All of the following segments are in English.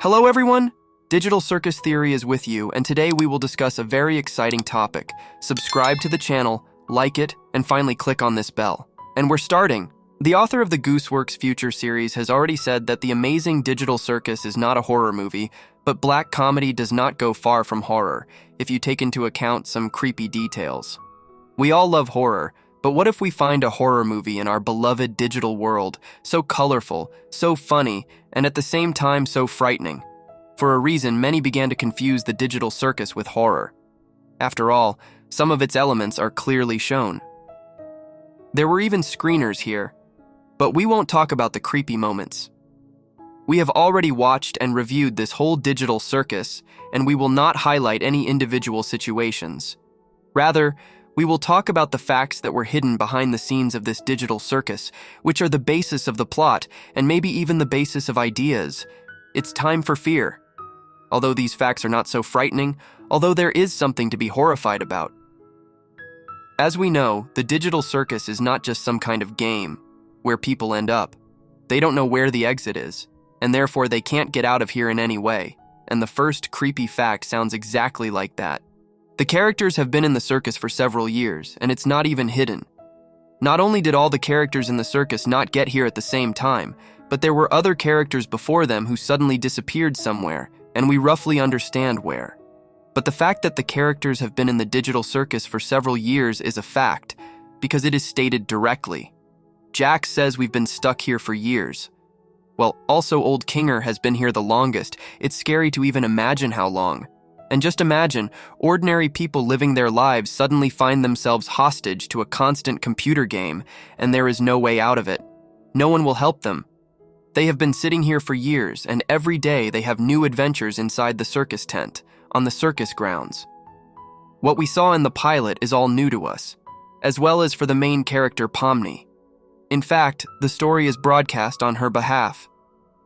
Hello everyone! Digital Circus Theory is with you, and today we will discuss a very exciting topic. Subscribe to the channel, like it, and finally click on this bell. And we're starting! The author of the Gooseworks Future series has already said that the amazing Digital Circus is not a horror movie, but black comedy does not go far from horror, if you take into account some creepy details. We all love horror, but what if we find a horror movie in our beloved digital world, so colorful, so funny, and at the same time so frightening? For a reason, many began to confuse the Digital Circus with horror. After all, some of its elements are clearly shown. There were even screeners here, but we won't talk about the creepy moments. We have already watched and reviewed this whole Digital Circus, and we will not highlight any individual situations. Rather, we will talk about the facts that were hidden behind the scenes of this Digital Circus, which are the basis of the plot, and maybe even the basis of ideas. It's time for fear. Although these facts are not so frightening, although there is something to be horrified about. As we know, the Digital Circus is not just some kind of game where people end up. They don't know where the exit is, and therefore they can't get out of here in any way. And the first creepy fact sounds exactly like that. The characters have been in the circus for several years, and it's not even hidden. Not only did all the characters in the circus not get here at the same time, but there were other characters before them who suddenly disappeared somewhere, and we roughly understand where. But the fact that the characters have been in the Digital Circus for several years is a fact, because it is stated directly. Jack says we've been stuck here for years. Well, also Old Kinger has been here the longest. It's scary to even imagine how long. And just imagine, ordinary people living their lives suddenly find themselves hostage to a constant computer game, and there is no way out of it. No one will help them. They have been sitting here for years, and every day they have new adventures inside the circus tent, on the circus grounds. What we saw in the pilot is all new to us, as well as for the main character Pomni. In fact, the story is broadcast on her behalf.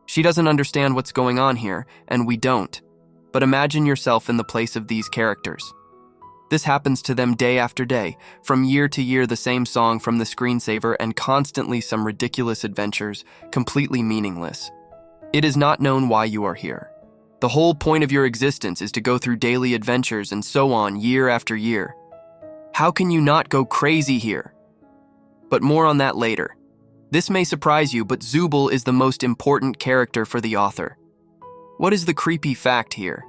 She doesn't understand what's going on here, and we don't. But imagine yourself in the place of these characters. This happens to them day after day, from year to year the same song from the screensaver and constantly some ridiculous adventures, completely meaningless. It is not known why you are here. The whole point of your existence is to go through daily adventures and so on year after year. How can you not go crazy here? But more on that later. This may surprise you, but Zubul is the most important character for the author. What is the creepy fact here?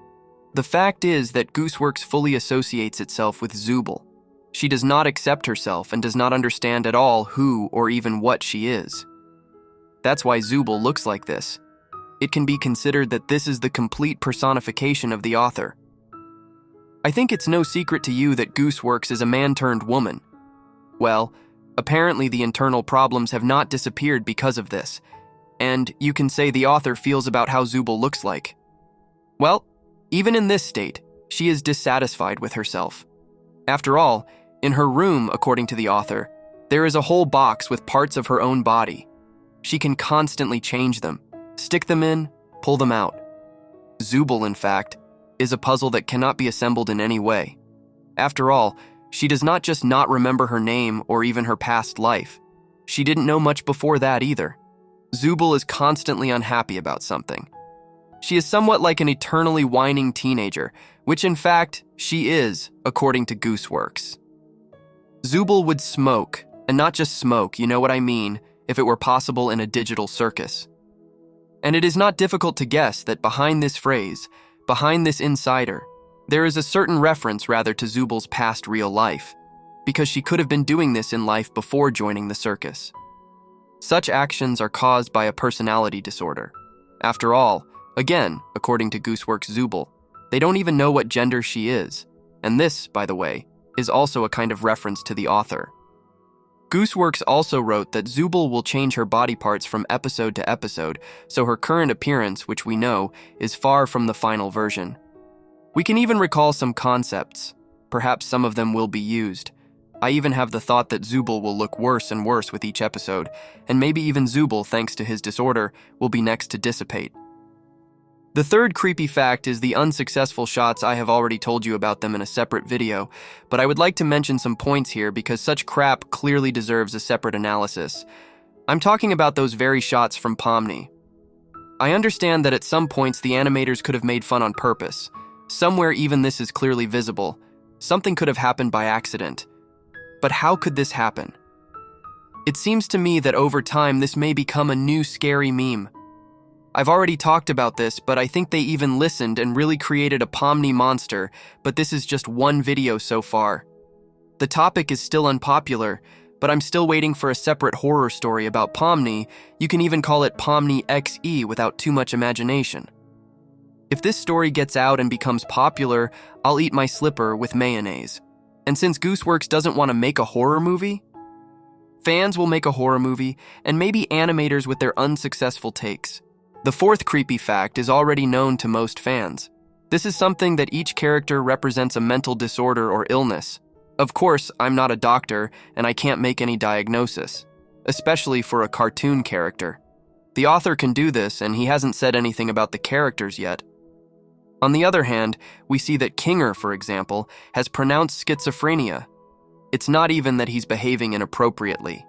The fact is that Gooseworks fully associates itself with Zubul. She does not accept herself and does not understand at all who or even what she is. That's why Zubul looks like this. It can be considered that this is the complete personification of the author. I think it's no secret to you that Gooseworks is a man-turned-woman. Well, apparently the internal problems have not disappeared because of this. And you can say the author feels about how Zubul looks like. Well, even in this state, she is dissatisfied with herself. After all, in her room, according to the author, there is a whole box with parts of her own body. She can constantly change them, stick them in, pull them out. Zubul, in fact, is a puzzle that cannot be assembled in any way. After all, she does not just not remember her name or even her past life. She didn't know much before that either. Zubul is constantly unhappy about something. She is somewhat like an eternally whining teenager, which in fact, she is, according to Gooseworks. Zubul would smoke, and not just smoke, you know what I mean, if it were possible in a digital circus. And it is not difficult to guess that behind this phrase, behind this insider, there is a certain reference rather to Zubul's past real life, because she could have been doing this in life before joining the circus. Such actions are caused by a personality disorder. After all, again, according to Gooseworks Zubul, they don't even know what gender she is. And this, by the way, is also a kind of reference to the author. Gooseworks also wrote that Zubul will change her body parts from episode to episode, so her current appearance, which we know, is far from the final version. We can even recall some concepts. Perhaps some of them will be used. I even have the thought that Zubul will look worse and worse with each episode, and maybe even Zubul, thanks to his disorder, will be next to dissipate. The third creepy fact is the unsuccessful shots. I have already told you about them in a separate video, but I would like to mention some points here because such crap clearly deserves a separate analysis. I'm talking about those very shots from Pomni. I understand that at some points the animators could have made fun on purpose. Somewhere even this is clearly visible. Something could have happened by accident. But how could this happen? It seems to me that over time this may become a new scary meme. I've already talked about this, but I think they even listened and really created a Pomni monster, but this is just one video so far. The topic is still unpopular, but I'm still waiting for a separate horror story about Pomni. You can even call it Pomni XE without too much imagination. If this story gets out and becomes popular, I'll eat my slipper with mayonnaise. And since Gooseworks doesn't want to make a horror movie, fans will make a horror movie, and maybe animators with their unsuccessful takes. The fourth creepy fact is already known to most fans. This is something that each character represents a mental disorder or illness. Of course, I'm not a doctor, and I can't make any diagnosis, especially for a cartoon character. The author can do this, and he hasn't said anything about the characters yet. On the other hand, we see that Kinger, for example, has pronounced schizophrenia. It's not even that he's behaving inappropriately.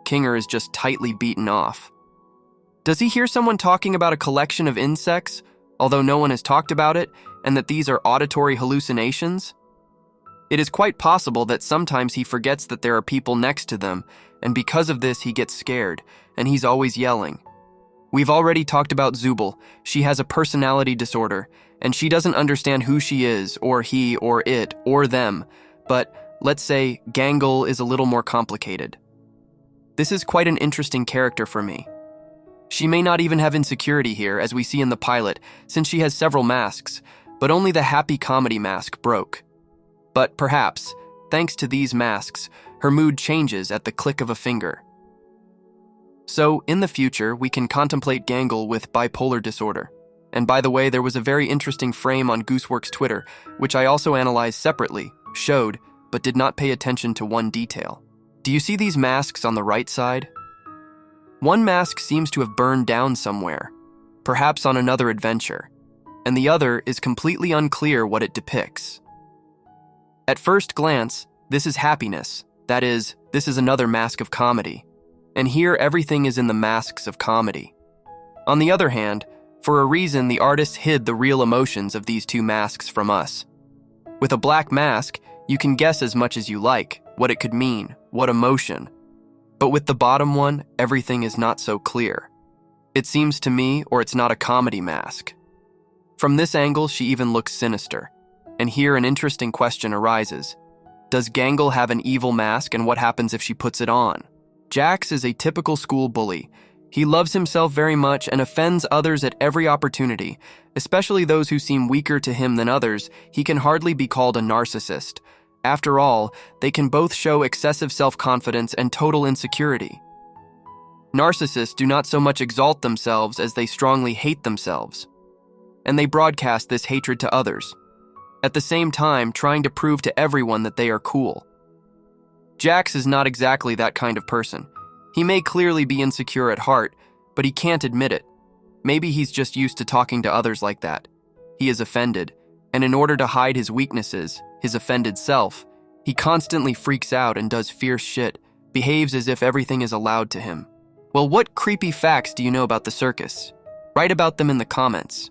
Kinger is just tightly beaten off. Does he hear someone talking about a collection of insects, although no one has talked about it, and that these are auditory hallucinations? It is quite possible that sometimes he forgets that there are people next to them, and because of this he gets scared, and he's always yelling. We've already talked about Zubul. She has a personality disorder, and she doesn't understand who she is, or he, or it, or them, but let's say Gangle is a little more complicated. This is quite an interesting character for me. She may not even have insecurity here, as we see in the pilot, since she has several masks, but only the happy comedy mask broke. But perhaps, thanks to these masks, her mood changes at the click of a finger. So, in the future, we can contemplate Gangle with bipolar disorder. And by the way, there was a very interesting frame on Gooseworks Twitter, which I also analyzed separately, showed, but did not pay attention to one detail. Do you see these masks on the right side? One mask seems to have burned down somewhere, perhaps on another adventure, and the other is completely unclear what it depicts. At first glance, this is happiness, that is, this is another mask of comedy, and here everything is in the masks of comedy. On the other hand, for a reason the artist hid the real emotions of these two masks from us. With a black mask, you can guess as much as you like, what it could mean, what emotion. But with the bottom one, everything is not so clear. It seems to me, or it's not a comedy mask. From this angle, she even looks sinister. And here an interesting question arises. Does Gangle have an evil mask, and what happens if she puts it on? Jax is a typical school bully. He loves himself very much and offends others at every opportunity, especially those who seem weaker to him than others. He can hardly be called a narcissist. After all, they can both show excessive self-confidence and total insecurity. Narcissists do not so much exalt themselves as they strongly hate themselves, and they broadcast this hatred to others, at the same time trying to prove to everyone that they are cool. Jax is not exactly that kind of person. He may clearly be insecure at heart, but he can't admit it. Maybe he's just used to talking to others like that. He is offended, and in order to hide his weaknesses, his offended self, he constantly freaks out and does fierce shit, behaves as if everything is allowed to him. Well, what creepy facts do you know about the circus? Write about them in the comments.